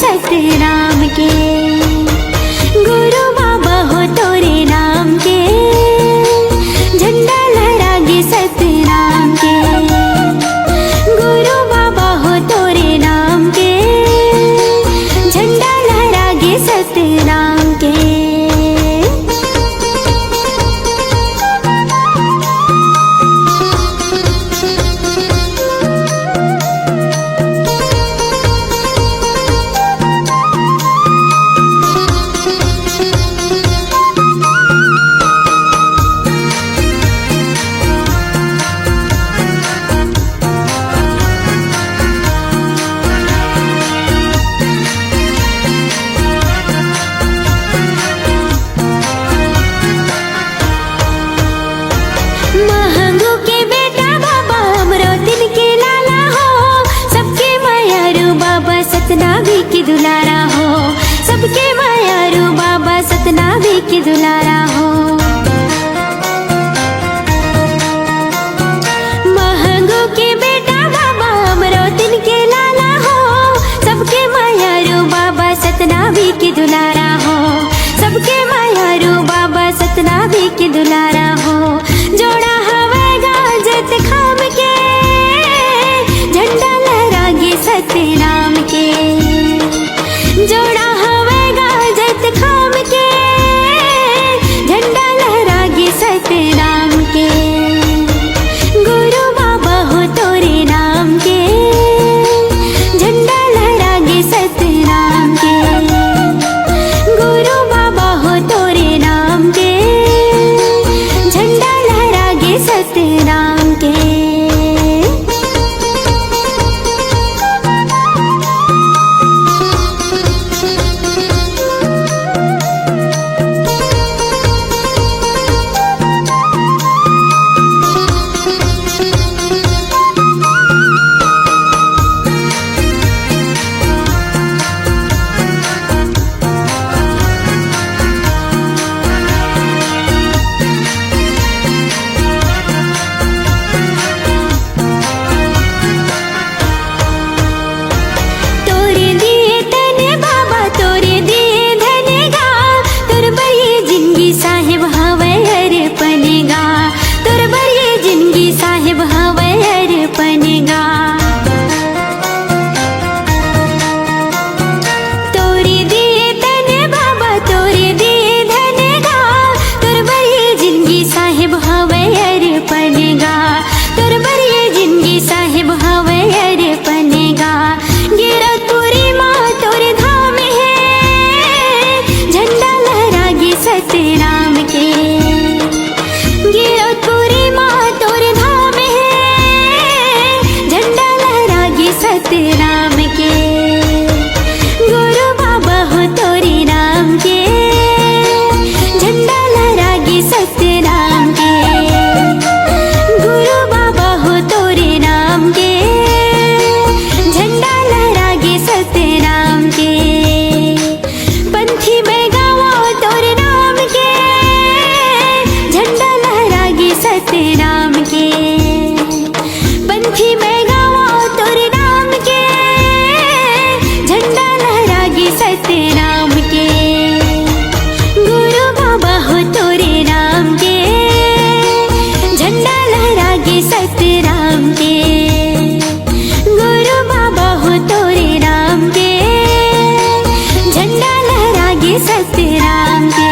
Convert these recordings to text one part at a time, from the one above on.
सतनाम के। गुरु बाबा हो तोरे नाम के, झंडा लहरागे सतनाम के। गुरु बाबा हो तोरे नाम के, झंडा लहरागे सतनाम के। सतनामी की दुलारा हो, सबके मायारू बाबा सतनामी की दुलारा हो। महंगू के बेटा बाबा अमरोतिन के लाला हो, सबके मायारू बाबा सतनामी की दुलारा हो। सबके मायारू बाबा सतनामी की दुलारा हो। जोड़ा हवेगा जत खाम के, झंडा लहरागे सतनाम के। जोड़ा हवेगा जत खाम के, झंडा लहरागे सतनाम के। गुरु बाबा हो तोरे नाम के, झंडा लहरागे सतनाम के। गुरु बाबा हो तोरे नाम के, झंडा लहरागे सतनाम के। सतनाम के गिरौदपुरी माँ तोरे धाम है, झंडा लहरागे सतनाम के। गुरु बाबा हो तोरे नाम के, झंडा लहरागे सतनाम के। गुरु बाबा हो तोरे नाम के, झंडा लहरागे सतनाम के। पंथी में गावा तोरे नाम के, झंडा लहरागे सतनाम के। पंथी में गावा तोरे नाम के, झंडा लहरागे सतनाम के। गुरु बाबा हो तोरे नाम के, झंडा लहरागे सतनाम के। गुरु बाबा हो तोरे नाम के, झंडा लहरागे सतनाम के।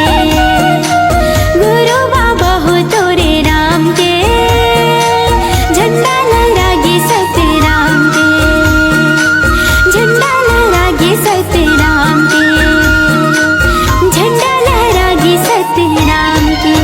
गुरु बाबा हो तोरे नाम के, झंडा लहरागे सतनाम के। झंडा लहरागे सतनाम के, झंडा लहरागे सतनाम के।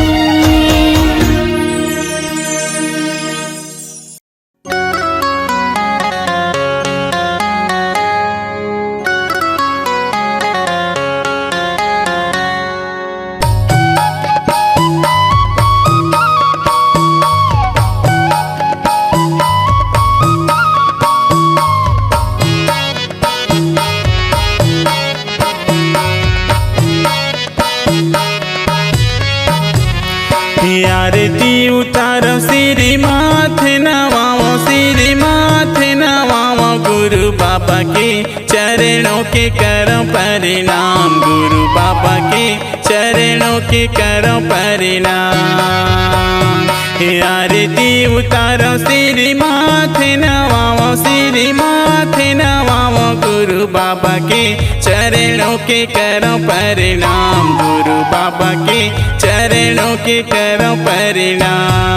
आरती उतारो सिरी माथे नवाओ गुरु बाबा के चरणों के करो परिणाम, गुरु बाबा के चरणों के करो परिणाम। आरती उतारो सिरी माथे नवाओ, सिरी माथे नवाओ, गुरु बाबा के चरणों के करो परिणाम, गुरु बाबा के चरणों के करो परिणाम।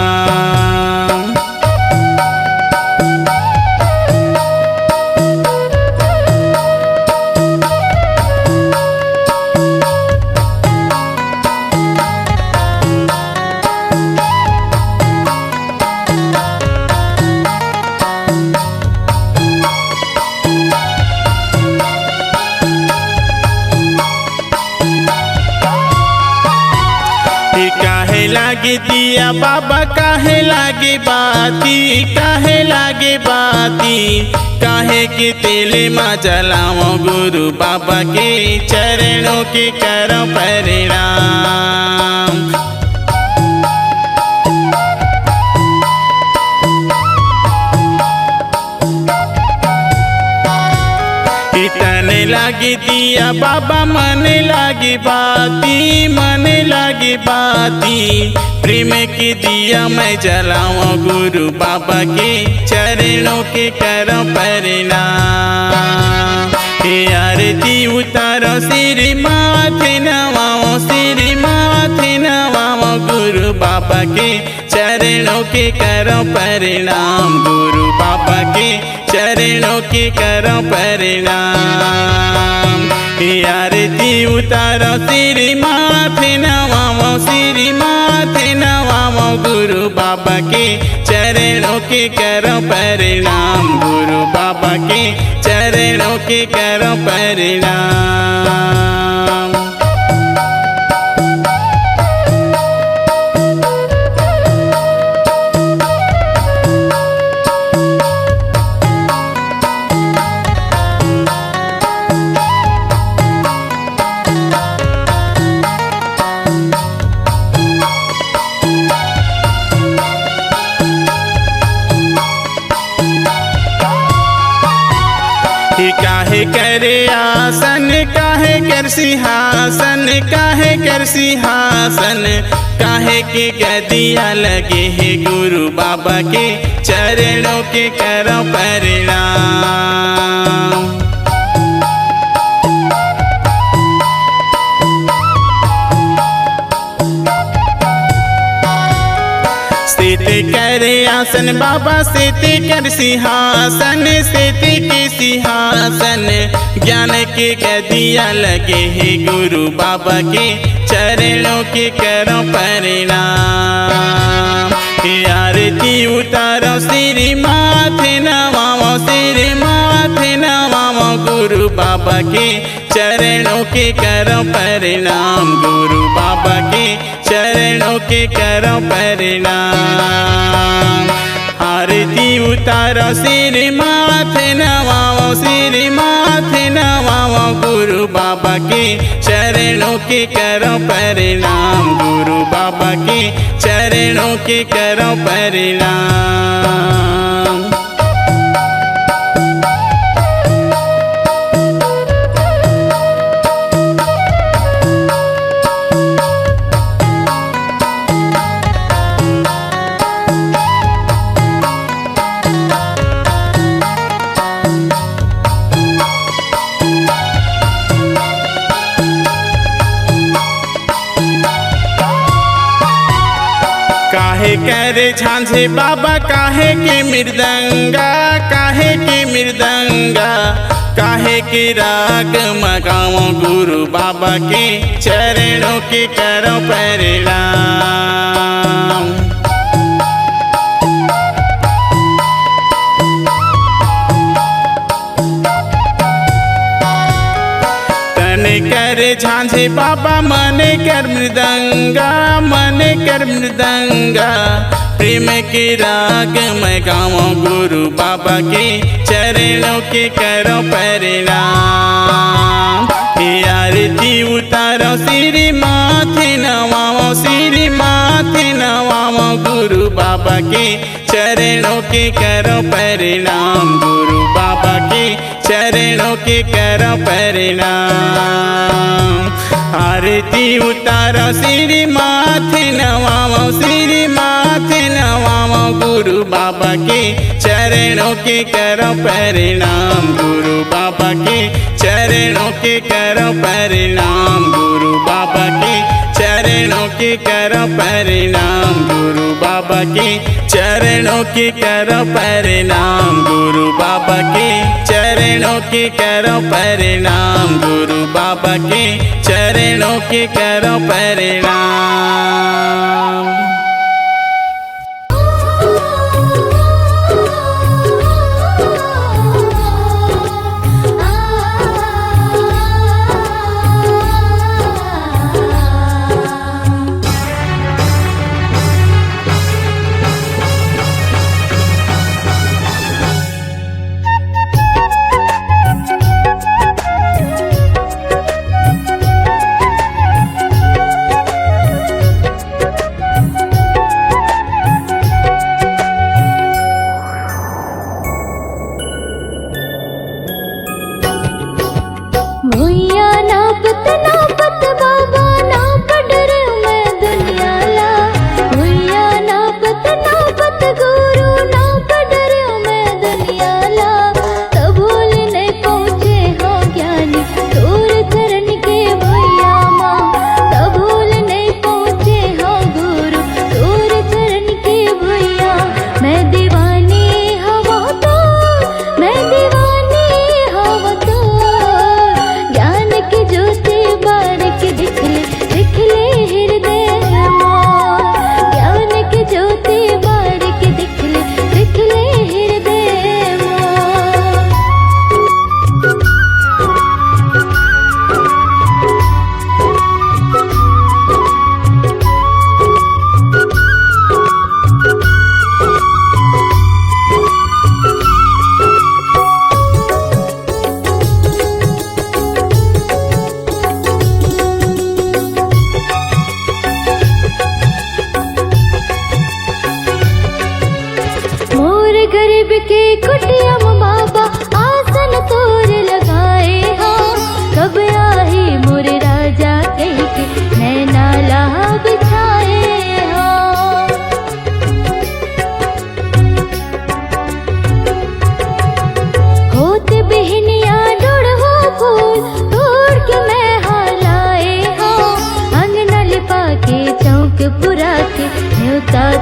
काहे लागे दिया बाबा, काहे लागे बाती, काहे लागे बाती, काहे के तेले माँ जलाओ, गुरु बाबा के चरणों के करो परिणाम। तने लागी दिया बाबा, मन लागी बाती, मन लागी बाती, प्रेम की दिया मैं जलाऊं, गुरु बाबा के चरणों के करो परिणाम। आरती उतारो सिरी माथे नवाओ, सिरी माथे नवाओ, गुरु बाबा के चरणों के करो परिणाम, गुरु बाबा के चरणों के करो परिणाम। आरती उतारो सिरी माथे नवाओ, सिरी माथे नवाओ, गुरु बाबा के चरणों के करो परिणाम, गुरु बाबा के चरणों के करो परिणाम। काहे करे आसन, काहे कर सिंहासन, काहे कर सिंहासन, काहे के गदिया लगे है, गुरु बाबा के चरणों के करो परिणाम। स्थित करे आसन बाबा, स्थित कर सिंहासन, स्थित के सिंहासन, ज्ञान के गदिया लगे है, गुरु बाबा के चरणों के करो परिणाम। आरती उतारो सिरी माथे नवाओ, सिरी माथे नवाओ, गुरु बाबा के चरणों के करो परिणाम, गुरु बाबा के चरणों के करो परिणाम। आरती उतारो सिरी माथे नवाओ, सिरी माथे नवाओ, गुरु बाबा के चरणों के करो परिणाम, गुरु बाबा के चरणों के करो परिणाम। काहे करे झांझे बाबा, काहे के मृदंगा, काहे के मृदंगा, काहे के राग मगाओ, गुरु बाबा के चरणों के करो परिणाम। करे झांझे बाबा, मन कर मृदंगा, मन कर मृदंगा, प्रेम के राग मैं गाऊं, गुरु बाबा के चरणों के करो परिणाम। आरती उतारो सिरी माथे नवाओ, सिरी माथे नवाओ, गुरु बाबा के चरणों के करो परिणाम, गुरु बाबा के चरणों के करो प्रणाम। आरती उतारो श्री माथे नवाओ, श्री माथे नवाओ, गुरु बाबा के चरणों के करो प्रणाम। गुरु बाबा के चरणों के करो प्रणाम। गुरु बाबा के चरणों के करो प्रणाम। गुरु बाबा के चरणों के करो प्रणाम। गुरु बाबा के चरणों के करो प्रणाम। गुरु बाबा के चरणों के करो प्रणाम।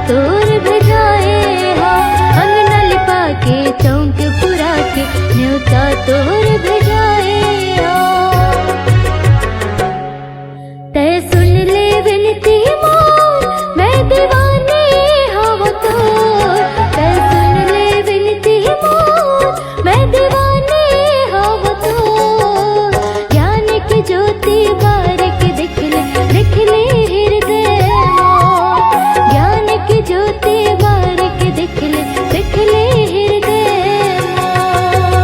तोर भेजाए हो, अंगना लिपा के चौक पुरा के न्योता तोर भेजाए हो। तय सुन ले विनती मोर, मैं दीवानी हव तोर। तय सुन ले विनती मोर, मैं दीवानी हव तोर। ज्ञान की ज्योति बारिक दिख ले हृदय मोर। ज्ञान की ज्योति बारिक दिख ले हृदय मोर।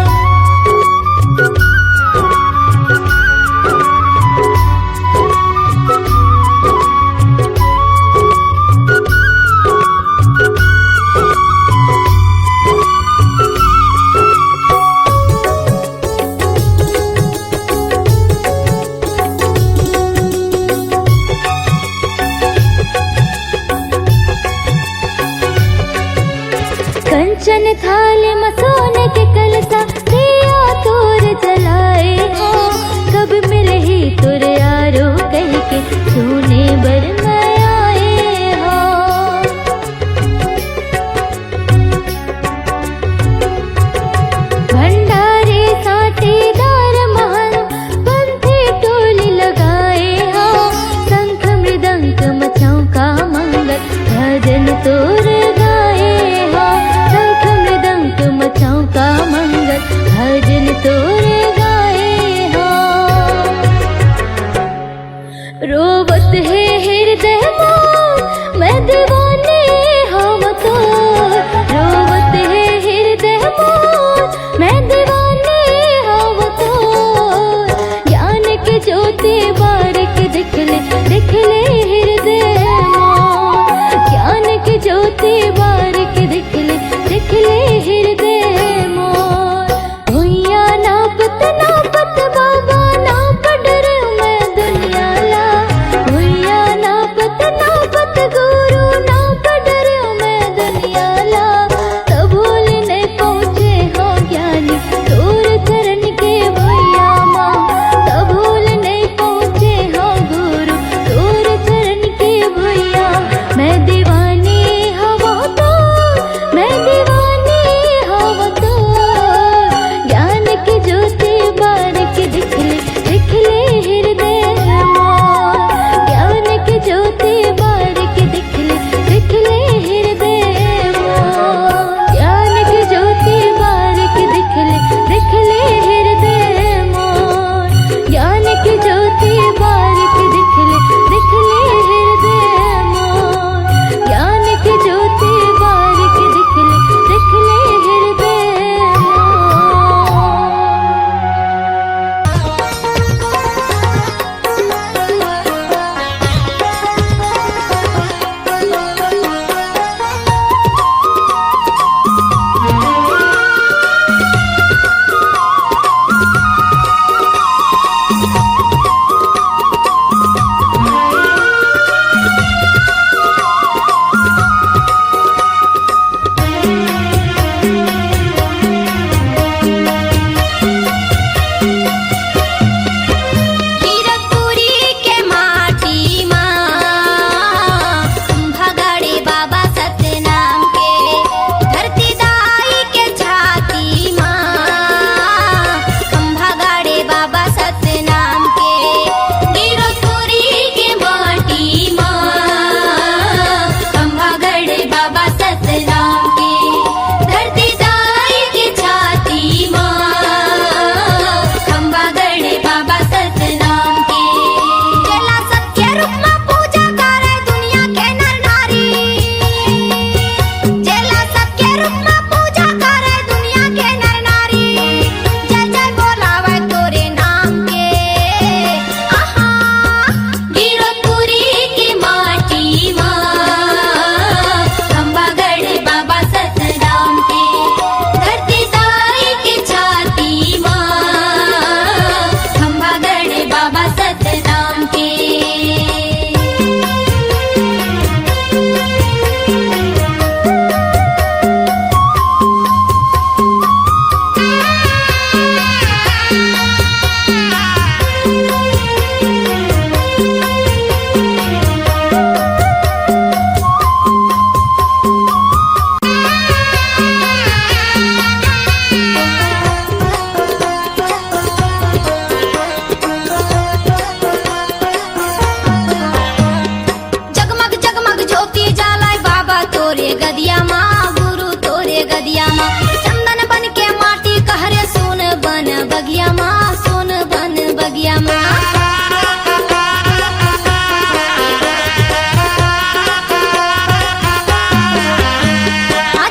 गदिया माँ गुरु तोरे गदिया माँ चंदन बन के माटी कहरे सोन बन बगिया माँ सोन बन बगिया माँ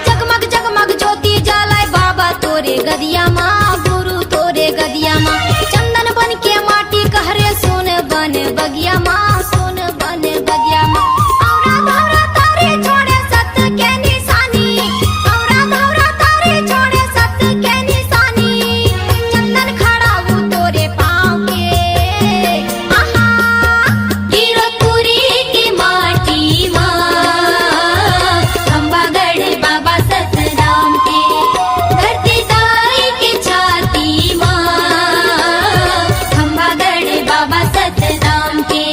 जगमग जगमग ज्योति जलाए बाबा तोरे गदिया माँ गुरु तोरे गदिया माँ चंदन बन के माटी कहरे सोन बन बगिया माँ सोन बन बगिया माँ औरा धौरा तारे छोड़े सत्य के निशानी औरा धौरा तारे छोड़े सत्य के निशानी चंदन खड़ा वो तोरे पाँव के आहा गिरपुरी की माटी माँ खंबागढ़ बाबा सतराम के धरती ताई की छाती माँ खंबागढ़ बाबा सतराम के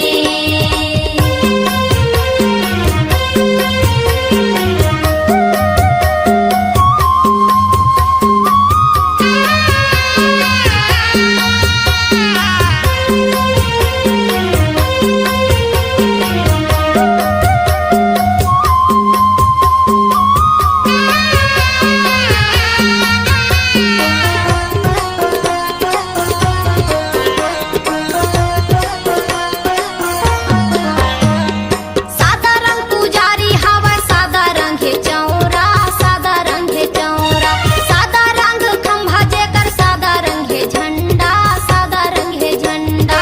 सादा रंग पुजारी हवा सादा रंग है चौरा सादा रंग है चौरा सादा रंग खंभा जेकर सादा रंग है झंडा सादा रंग है झंडा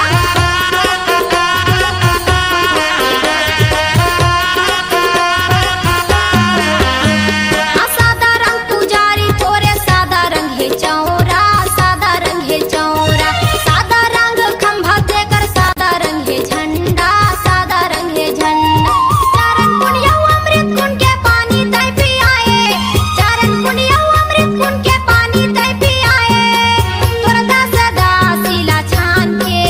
सादा रंग पुजारी तोरे सादा रंग है चौरा सादा रंग है चौरा सादा रंग खंभा जेकर सादा रंग है झंडा सादा रंग है झंडा चरण पुण्य अमृत कुंड के पानी तय पियाए चरण पुण्य अमृत कुंड के पानी तय पियाए तोरदा सदा सिला छान के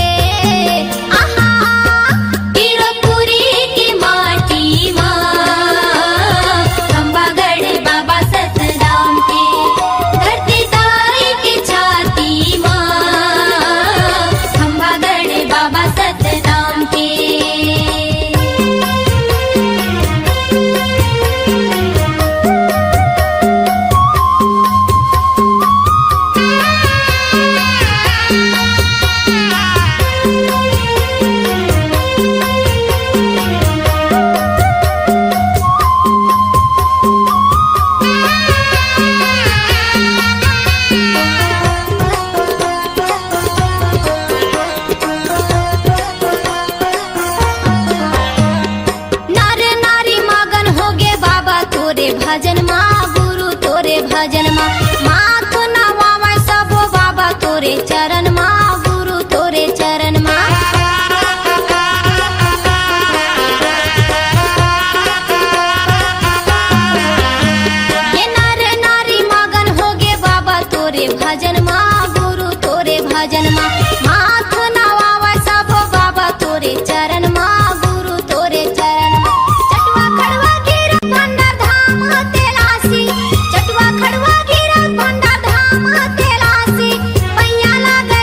आहा गिरपुरी की माटी माँ खंबागढ़ बाबा सतराम के धरती ताई की छाती माँ खंबागढ़ बाबा सतराम के नर नारी मगन होगे बाबा तोरे भजन माँ गुरु तोरे भजन माँ माथ नवावे सबो बाबा तोरे चरण माँ गुरु तोरे चरण माँ ये नर नारी मगन होगे बाबा तोरे भजन माँ गुरु तोरे भजन माँ माथ नवावे सबो बाबा तोरे चरण माँ गुरु तोरे चरण माँ चटवा खड़वा गिर भंडार धाम तेलासी चटवा खड़वा गिर भंडार धाम तेलासी पैया लागे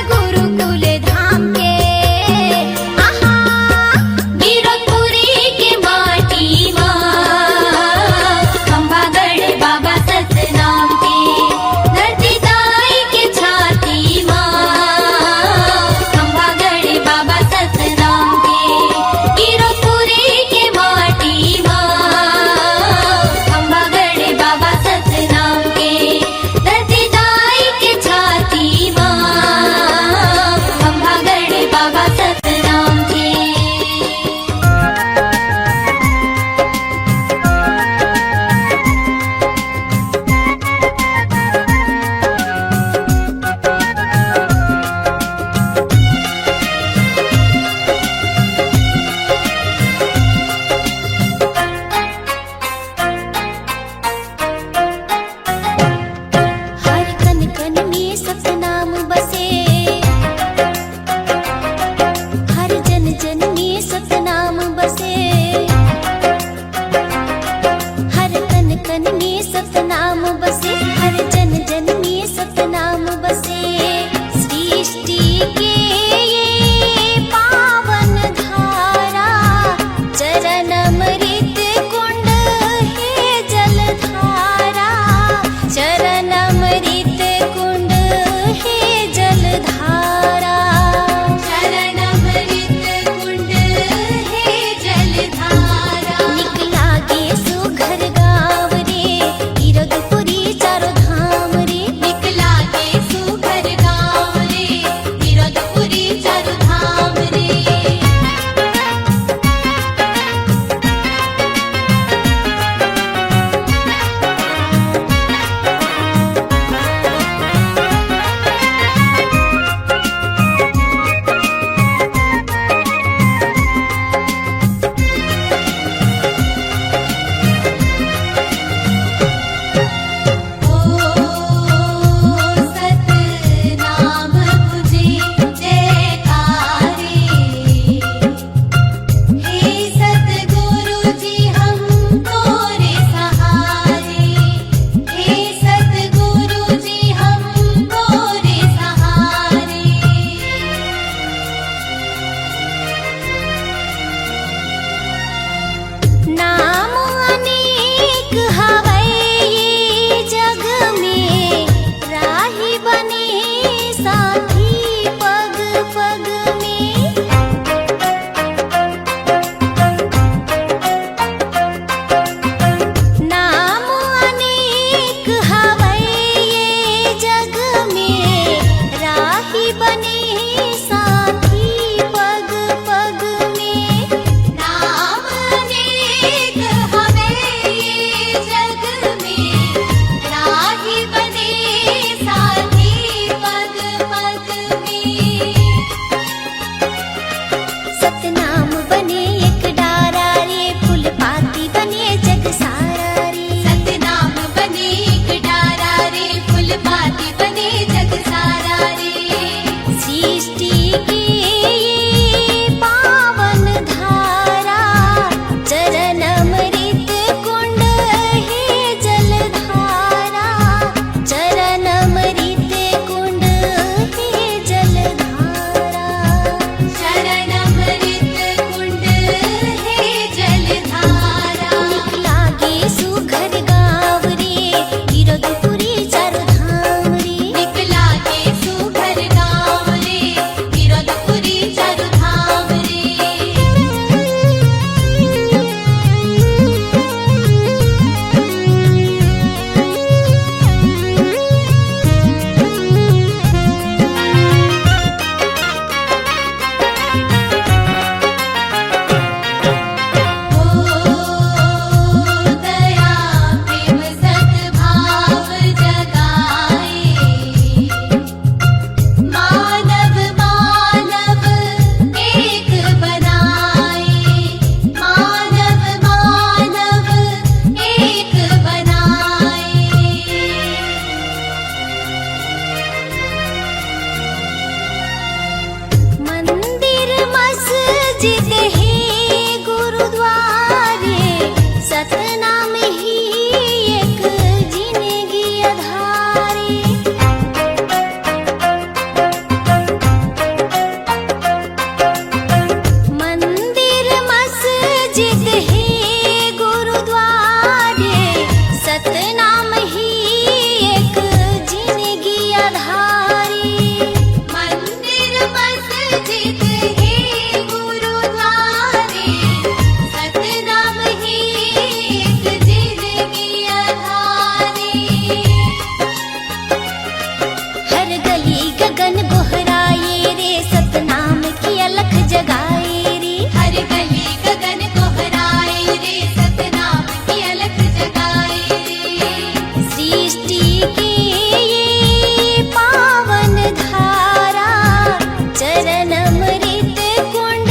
अमृत कुंड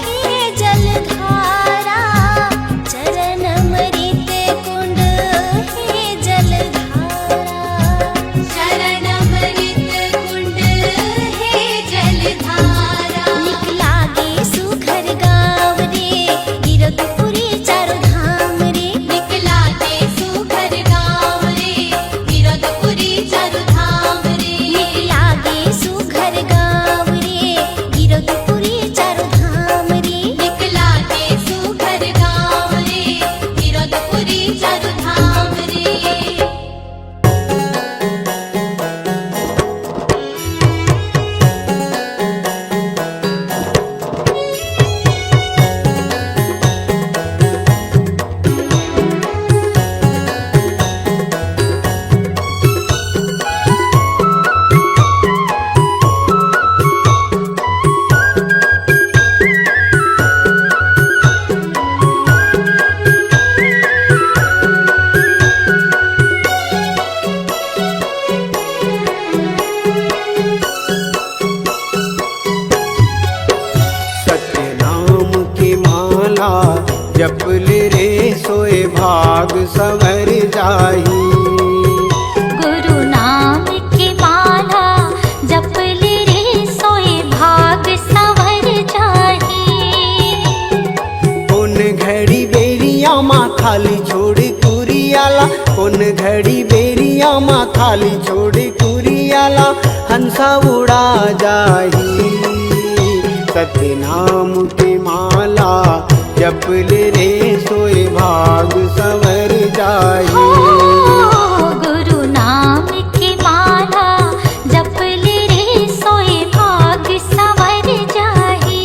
हे जलधारा, चरण अमृत कुंड हे जलधारा, चरण अमृत कुंड हे जलधारा। निकला गे सुघर गाँव रे गिरधपुरी चारों धाम रे, निकला गे सुघर गाँव रे गिरधपुरी चारों धाम रे, निकला गे सुघर गाँव रे गिरधपुरी चारों धाम रे, निकला गे सुघर गाँव रे गिरधपुरी चारों धाम रे। सत्यनाम की माला जप ले रे सोए भाग संवर जाही। गुरु नाम की माला जप ले रे सोए भाग संवर जाही। कौन घड़ी बेरिया माँ खाली छोड़ कुरियाला, कौन घड़ी बेरिया माँ खाली छोड़ कुरियाला, हंसा उड़ा जाही। सत्यनाम की माला जप ले रे सोए भाग संवर जाही। गुरु नाम की माला जप ले रे सोए भाग संवर जाही।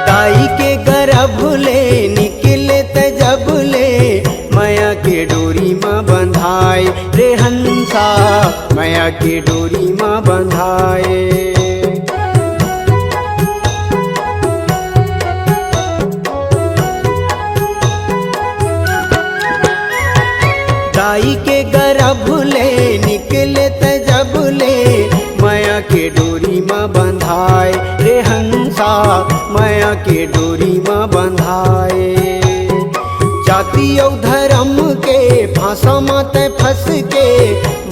दाई के गर्भ ले निकले तजब ले, माया के डोरी माँ बंधाए रे हंसा, माया के डोरी माँ बंधाए। दाई के गर्भ ले निकले तजब ले, माया के डोरी माँ बंधाए रे हंसा, माया के डोरी माँ बंधाए। जाति और धर्म के फांसा माते फंस के,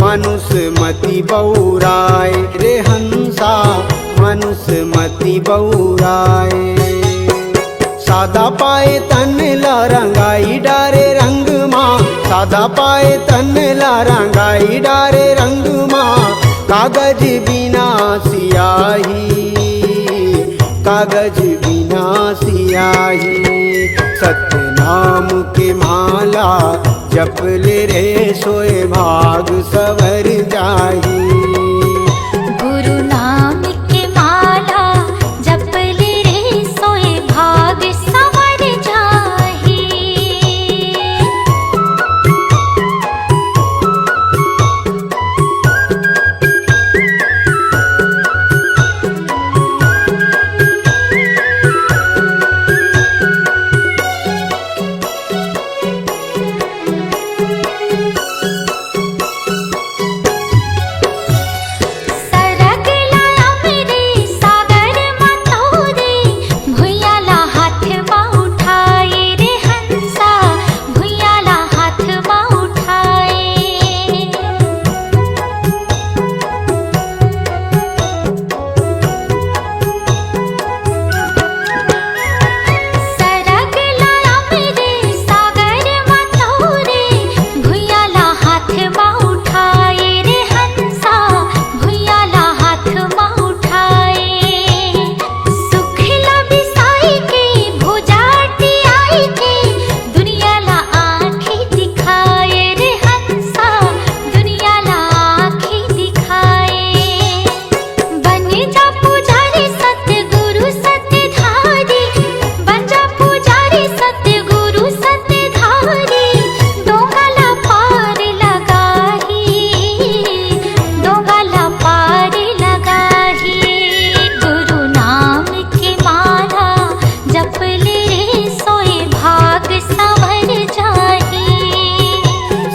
मानुष मति बौराए रे हंसा, मानुष मति बौराए। सादा पाए तन ला रंगाई डारे रंग माँ, सादा पाए तन ला रंगाई डारे रंग माँ, कागज बिना सियाही, कागज बिना सियाही। सत्यनाम के माला जप ले रे सोए भाग संवर जाही। गुरु नाम की माला जप ले रे सोए भाग संवर जाही।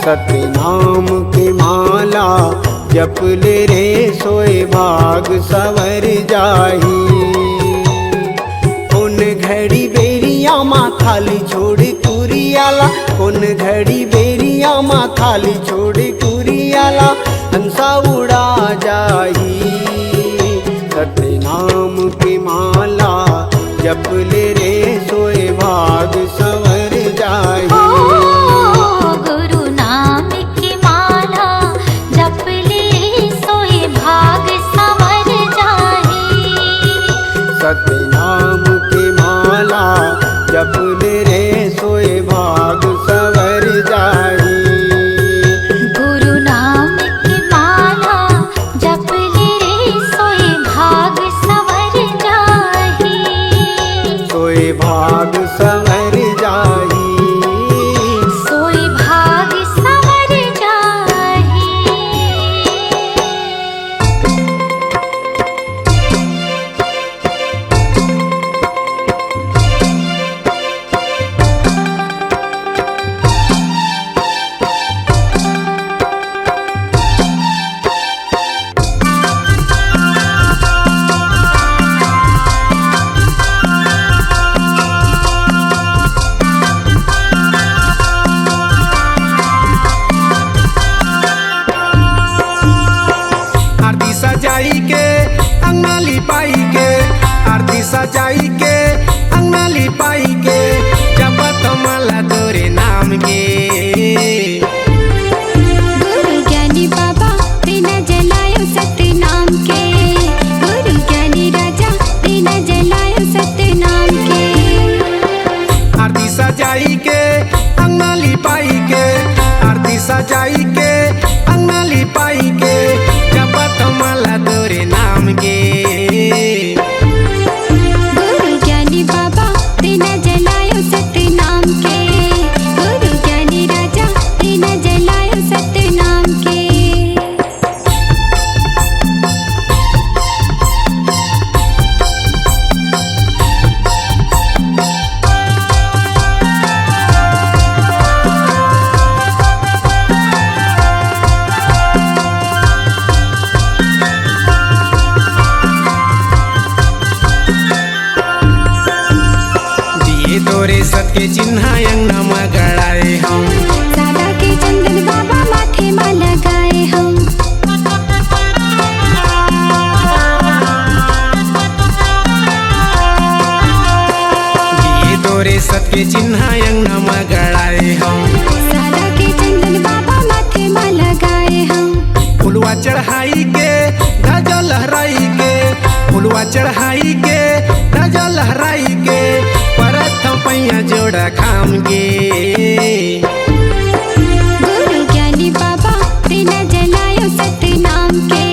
सतनाम के माला जप ले रे सोए भाग सवर जाही। कौन घड़ी बेरिया माँ खाली छोड़ कुरियाला, कौन घड़ी बेरिया माँ खाली छोड़ कुरियाला, हंसा उड़ा जाही। सतनाम के माला जप ले रे सोए भाग सवर जाही। गुरु नाम की माला जप ले सोए भाग संवर जाही। सतनाम के माला जप ले रे सोए भाग सवर जाही। गुरु नाम की माला जप ले सोए भाग संवर जाही। सोए भाग सवर जाही। सोए भाग संवर जाही। आरती सजाई के अंगना लिपाई के, आरती सजाई के अंगना लिपाई के, जपत माला तोरे नाम के। गुरु ज्ञानी बाबा दीना जलायो सतनाम के, गुरु ज्ञानी राजा दीना जलायो सतनाम के। आरती सजाई के अंगना लिपाई के, आरती सजाई के अंगना लिपाई के, जपत माला तोरे नाम के। गुरु ज्ञानी बाबा दीना जलायो सतनाम के, गुरु ज्ञानी राजा दीना जलायो सतनाम के। दिए तोरे सत के चिन्ह अंगना में गड़ाए हम, सादा के चंदन बाबा माथे में लगाए हम। दिए तोरे सत के चिन्ह अंगना में गड़ाए हम। सादा के चंदन बाबा माथे में लगाए हम। फुलवा चढ़ाई के ध्वजा लहराई के, फुलवा चढ़ाई के ध्वजा लहराई के, प्रथम पैया जोड़ा खाम के। गुरु ज्ञानी बाबा दीना जलायो सतनाम के,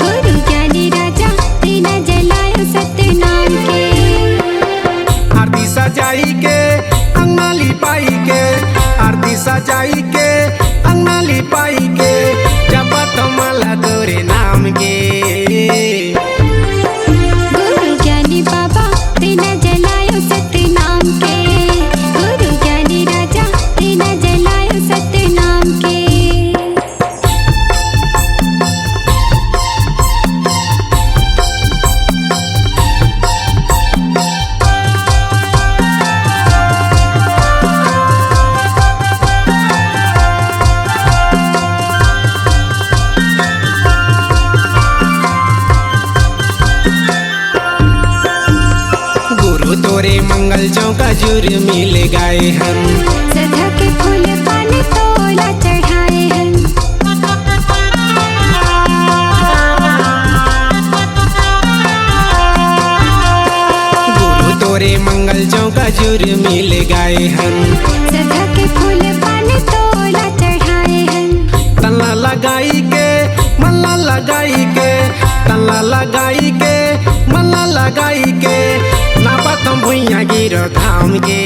गुरु ज्ञानी राजा दीना जलायो सतनाम के। आरती सजाई के अंगना लिपाई के, आरती सजाई के अंगना लिपाई के, जपत माला तोरे नाम के। गुरु ज्ञानी बाबा दीना जलायो सतनाम के, गुरु ज्ञानी राजा दीना जलायो सतनाम के। गुरु तोरे मंगल चौका जुर मिल गाए हम, सदा के फूल पान तोला चढ़ाए हैं। गुरु तोरे मंगल चौका जुर मिल गाए हम। सदा के फूल पान तोला चढ़ाए हैं। तल्ला लगाई के मल्ला लगाई के, तल्ला लगाई के मल्ला लगाई के, ना पतम भुइया गिरो धाम के।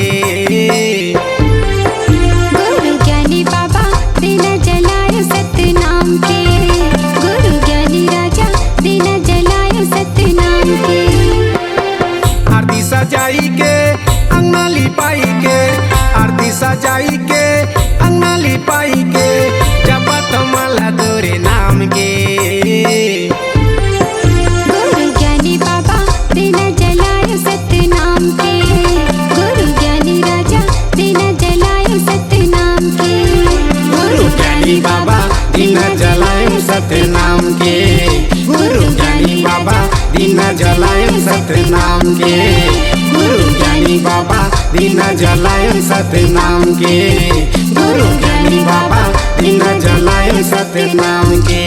गुरु ज्ञानी बाबा दीना जलायो सतनाम के, गुरु ज्ञानी राजा दीना जलायो सतनाम के। आरती सजाई के अंगना लिपाई के, आरती सजाई के अंगना लिपाई के, नाम के, गुरु ज्ञानी बाबा दीना जलायन सतनाम के, गुरु ज्ञानी बाबा दीना जलायन सतनाम के, गुरु ज्ञानी बाबा दीना जलायन सतनाम के।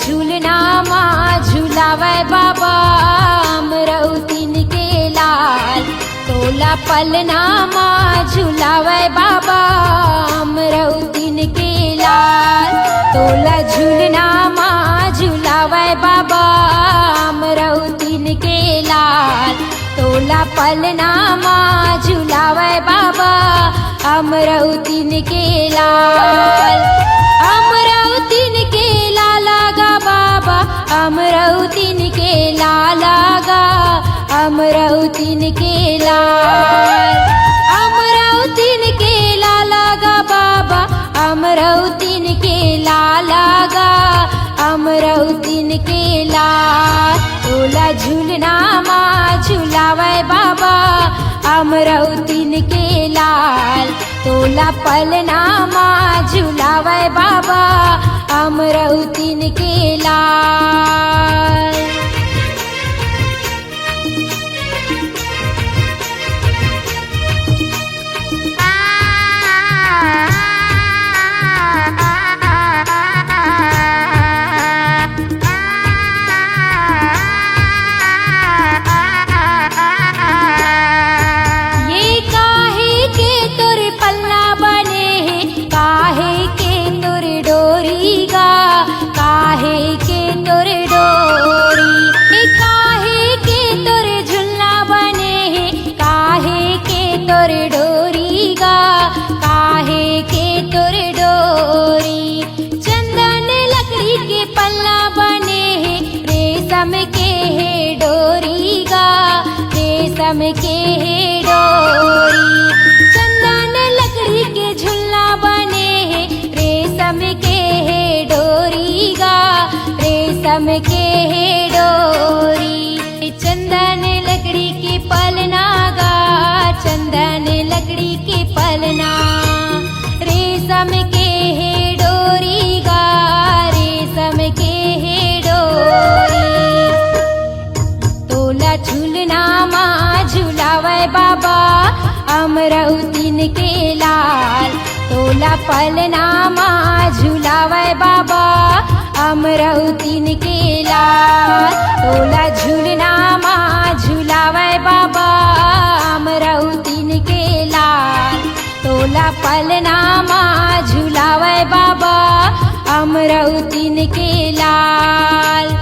झूलना माँ झूलावे बाबा अमरौतीन के लाल, तोला पलना माँ झूलावे बाबा अमरौतीन के लाल, तोला झूलना माँ झूलावे बाबा अमरौतीन के लाल, तोला पलना माँ झूलावे बाबा अमरौतीन के लाल, अमरौतीन के लाला गा बाबा अमरौतीन के लाला गा, अमरौतीन के लाल, अमरौतीन के लाला गा बाबा अमरौतीन के लाला गा, अमरौतीन के लाल, तोला झूलना माँ झूलावे बाबा अमरौतीन के लाल, तोला पलना माँ झूलावे बाबा अमरौतीन के लाल। रेशम के है डोरी, चंदन लकड़ी के झुलना बने हैं, रेशम के है डोरी गा, रेशम के है डोरी, चंदन लकड़ी के पलना गा, चंदन लकड़ी के पलना, रेशम के है डोरी गा, रेशम के है डोरी, तोला झूलना माँ झूलावे बाबा अमरौतीन के लाल, तोला पलना माँ झूलावे बाबा अमरौतीन के लाल, तोला झूलना माँ झूलावे बाबा अमरौतीन के लाल, तोला पलना माँ झूलावे बाबा अमरौतीन के लाल।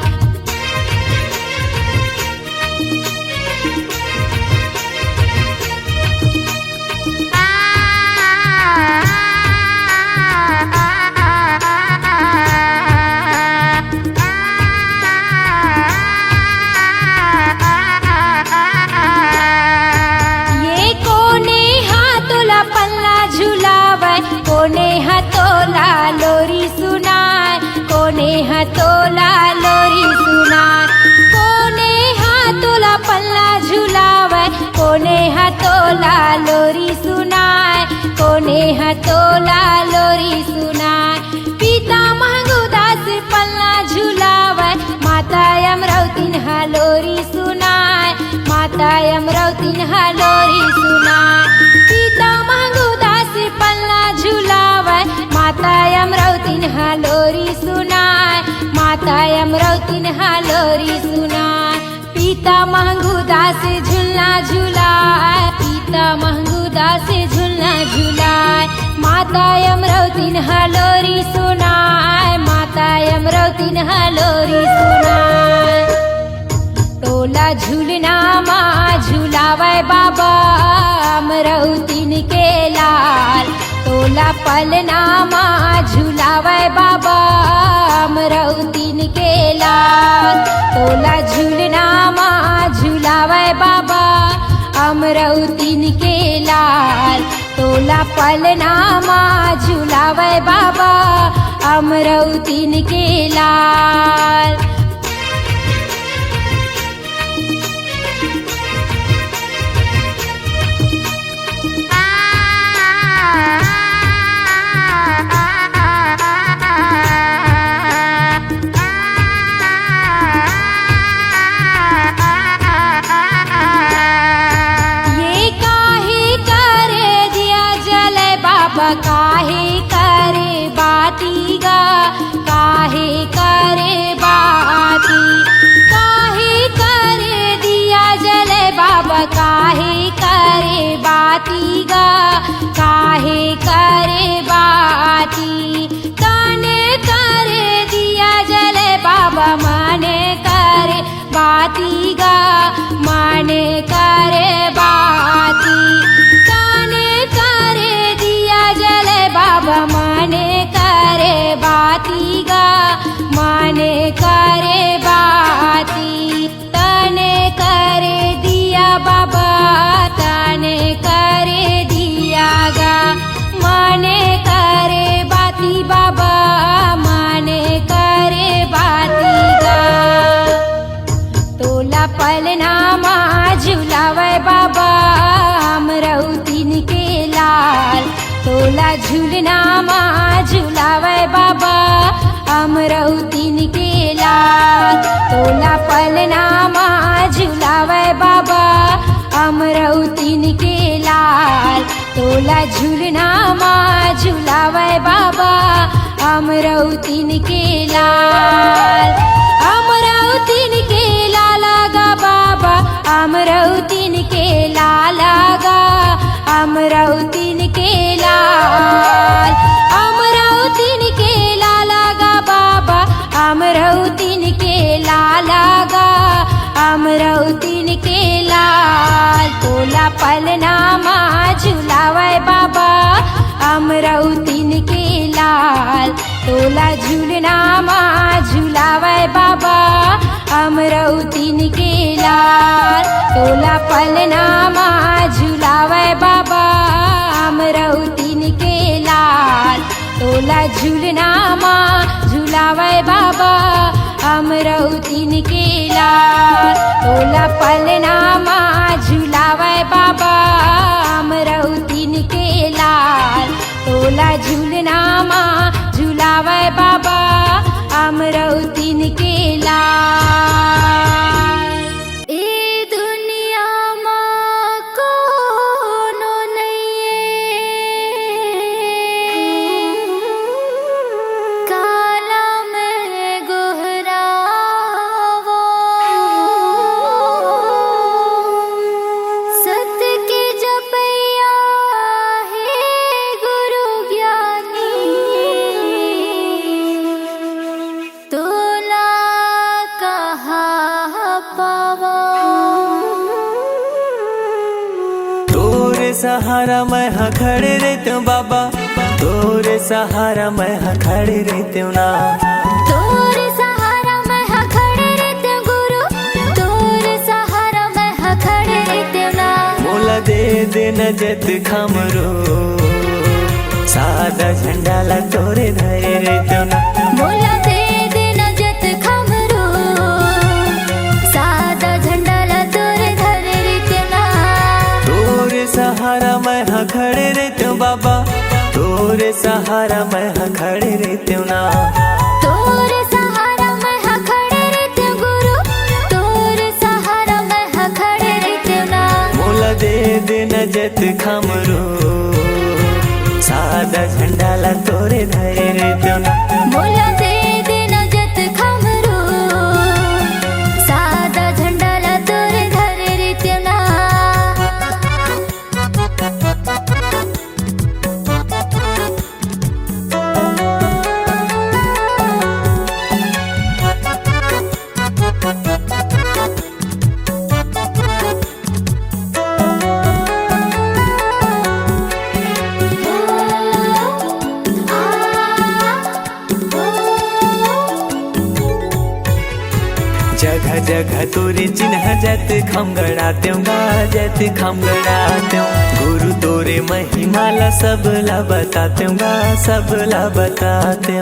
कोने हतोला लोरी सुनाए, कोने हतोला लोरी सुनाए, कोने हतोला पल्ला झुलावे, कोने हतोला लोरी सुनाए, कोने हतोला लोरी सुनाए, पिता महंगुदास पल्ला झुलावे, माता अमरौतीन लोरी सुनाए, माता अमरौतीन लोरी सुनाए, पिता महंगुदास पल्ला झुलावे, माता अमरौतीन लोरी सुनाए, माता अमरौतीन लोरी सुनाए, पिता महंगुदास झुलना झुलाए, पिता महंगुदास झुलना झुलाए, माता अमरौतीन लोरी सुनाए, माता अमरौतीन लोरी सुनाए, तोला झूलना माँ झूलावे बाबा अमरौतीन के लाल। तोला पलना माँ झूलावे बाबा अमरौतीन के लाल। तोला झूलना माँ झूलावे बाबा अमरौतीन के लाल। तोला पलना माँ झूलावे बाबा अमरौतीन के लाल। काहे करे बाती गा काहे करे बाती। काहे करे दिया जले बाबा काहे करे बाती गा काहे करे बाती। काने करे दिया जले बाबा माने करे बाती गा माने करे बाती। काने करे दिया जले बाबा माने करे बाती गा माने करे बाती। तने करे दिया बाबा तने करे दिया गा माने करे बाती बाबा माने करे बाती गा। तोला पलना माँ झूलावे बाबा अमरौतीन के लाल। तोला झूलना माँ झूलावे बाबा अमरौतीन के लाल। तोला पलना माँ झूलावे बाबा अमरौतीन के लाल। तोला झूलना माँ झूलावे बाबा अमरौतीन के लाल। अमरौतीन के लाला गा बाबा अमरौतीन के लाला गा अमरौतीन के लाल। अमरौतीन के लाला गा बाबा अमरौतीन के लाला गा अमरौतीन के लाल। तोला पलना माँ झूलावे बाबा अमरौतीन के लाल। तोला झूलना माँ झूलावे बाबा अमरौतीन के लाल। तोला पलना माँ झूलावे बाबा अमरौतीन के लाल। तोला झूलना माँ झूलावे बाबा अमरौतीन के लाल। तोला पलना माँ झूलावे बाबा अमरौतीन के लाल। तोला झूलना माँ झूलावे बाबा अमरौतीन के लाल। ए दुनिया माँ कोनो नहीं काला में गोहरावो। सत्य के जपैया हे गुरु ज्ञानी तोला कहाँ पावो। तोरे सहारा मैं हाँ खड़े रहते बाबा। तोरे सहारा मैं हाँ खड़े रहते ना। तोरे सहारा मैं हाँ खड़े रहते गुरु। तोरे सहारा मैं हाँ खड़े रहते ना। मोला दे देना जत खमरो सादा झंडा ला तोरे धरे रहते ना। मोला दे देना जत खमरो सादा झंडा ला तोरे धरे रहते ना। तोरे सहारा मैं हाँ खड़े रहते बाबा। तोरे सहारा मैं हाँ खड़े रहते ना। तोरे सहारा मैं हाँ खड़े रहते गुरु। तोरे सहारा मैं हाँ खड़े रहते ना। मोला दे देना जत खमरो सादा झंडा ला तोरे धरे रहते ना। मोला दे देना जत खमरो सादा झंडा ला तोरे धरे रहते ना। तोरे चिन्ह जैत खम गड़ाते गा जैत खम गड़ाते गुरु तोरे महिमाला सब ला बताते गा सब ला बताते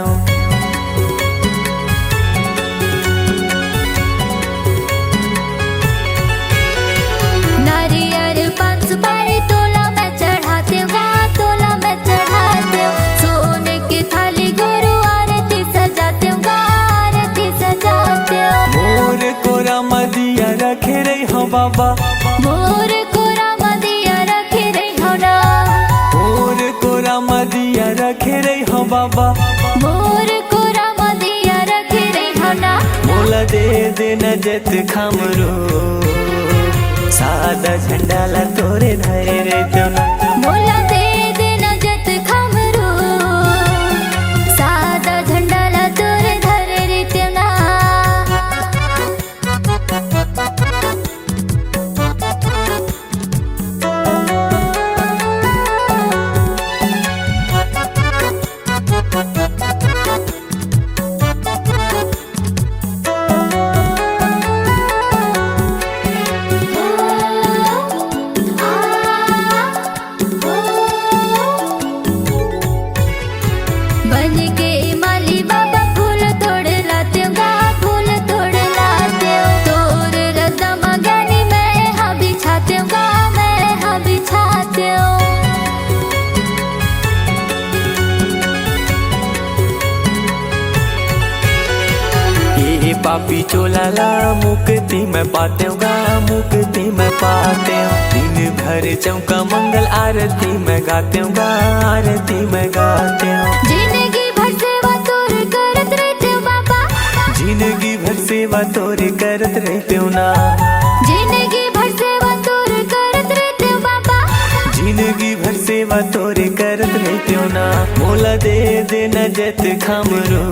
नारियल पान सुपारी तोला मैं चढ़ाती हूँ गा तोला मैं चढ़ाती हूँ सोने की थाली गुरु आरती सजाती हूँ गा आरती सजाती हूँ मोर कोरा मदिया रखे रही हो बाबा मोर कोरा मदिया रखे रही हो ना मोर कोरा मदिया रखे रही हो बाबा मोर कोरा मदिया रखे रही हो ना मोला दे देना जत खमरो सादा झंडा ला तोरे धरे रे ना मोला दे देना जत खमरो सादा झंडा ला तोरे धरे रे तेना बन के माली बाबा फूल तोड़ लाते गा फूल तोड़ लाते तोर रदा मगानी मैं हाँ बिछाते गा मैं हाँ बिछाते ये पापी चोला ला मुक्ति में पाते गा मुक्ति में पाते दिन भर चौका मंगल आरती में गाते गा आरती में गाते जिंदगी भर सेवा तोर करत रहते बाबा जिंदगी भर सेवा तोरे करत रहते ना जिंदगी भर सेवा तोर करत रहते बाबा जिंदगी भर सेवा तोरे करत रहते ना मोला दे देना जत खमरो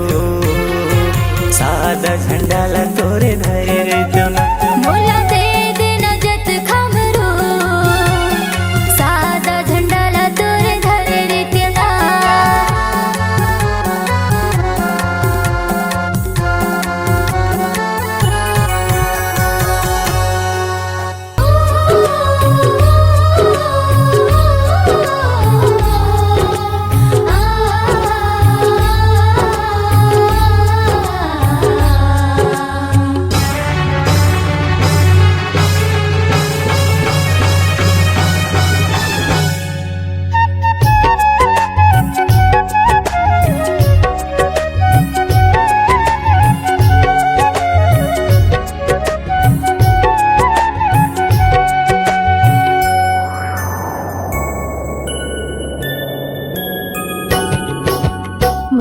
सादा झंडा ला तोरे धरे रहते ना मोला दे देना जत खमरो सादा झंडा ला तोरे धरे रे तेना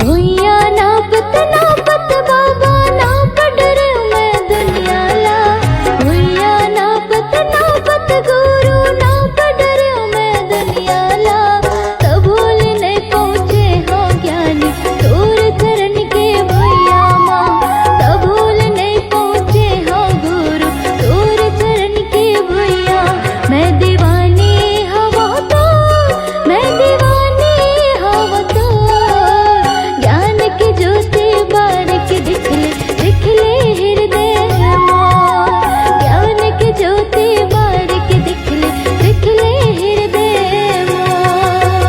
भुइया नापत नापत बाबा नाप डरे मैं दुनिया ला भुइया नापत नापत गुरु नाप डरे मैं दुनिया ला कबूल नहीं पहुँचे हो ज्ञानी दूर चरण के भुइया माँ कबूल नहीं पहुँचे हो गुरु दूर चरण के भुइया मैं दीवानी हवा तो मैं दीवानी हवा तो ज्ञान की ज्योति बारिक दिख ले हृदय मोर ज्ञान की ज्योति बारिक दिख ले हृदय मोर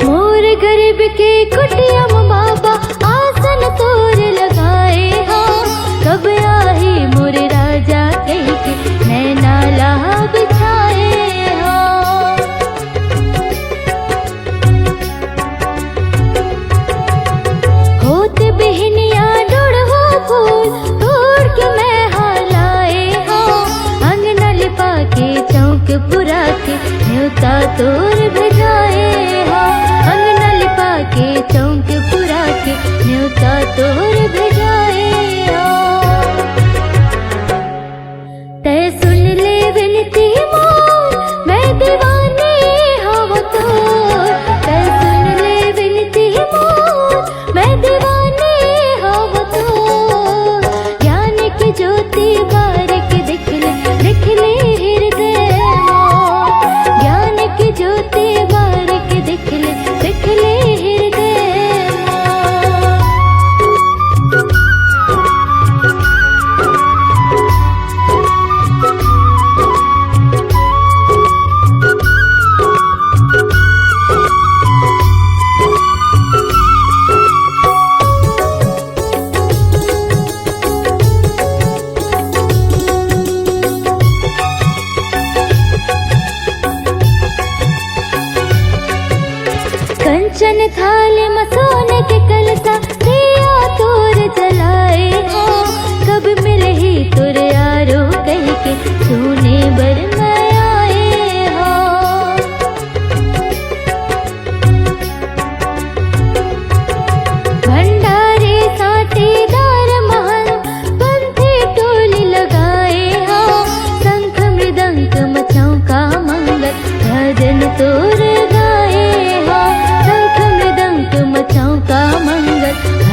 मोर गरीब के कुटिया में बाबा आसन तोर लगाए हो कब आही मोर राजा कह के नैना ला बिछाए हो होते बहनिया डोड़ हो फूल तोड़ के मैं हालाए हो अंगना लिपा के चौक पुरा के न्योता तोर भेजाए हो अंगना लिपा के चौक पुरा के न्योता तोर भेजाए हो तै सुन ले विनती मोर मैं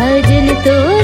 भजन तो